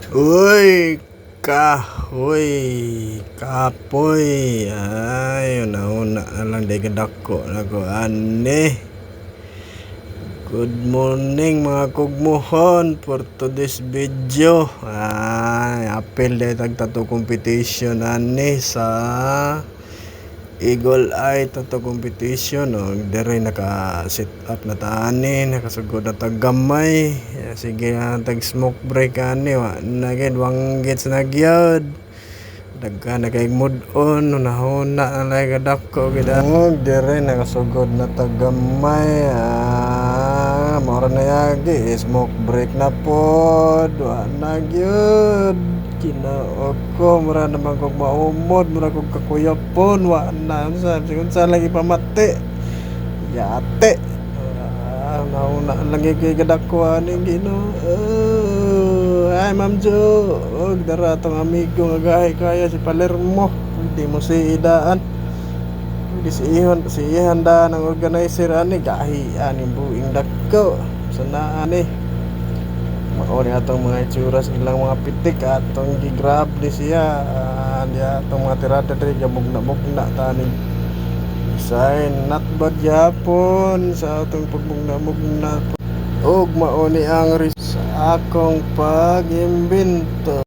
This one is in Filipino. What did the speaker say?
Uy, kahoy, kapoy. Ay, una-una lang day kadako na ko ani. Good morning mga kugmuhon for today's video. Ay, apel day tagtato competition ani sa Eagle Eye tato competition. Dere naka set up na tani, nakasugod na tagamay. Sige tag smoke break ani wa nagid wang gets nagyod. Dagka na kay mood on una-una na lay kadako gid. Dere nakasugod na tagamay. Mora na yagi smoke break na pod. Wa nagyod. Kinaog ko, mura naman kong maumod, mura kong kakuyapon, wa na, kung saan lagi pamati, yate, nauna lagi kay kadakwa ni Gino. Ay Ma'am Jo, dara tong amigo nga gahi kaya si Palermo, hindi mo si idaan, hindi si ihan da ng organizer ani, gahi ani buing dako, sana ani. Mauni atong mga itsura sa ilang mga pitik atong gigrab di siya di atong mga tirada diri gamugna-mugna tani sign not bad yapon sa atong pagmugna-mugna og mauni ang sa akong pag-imbento.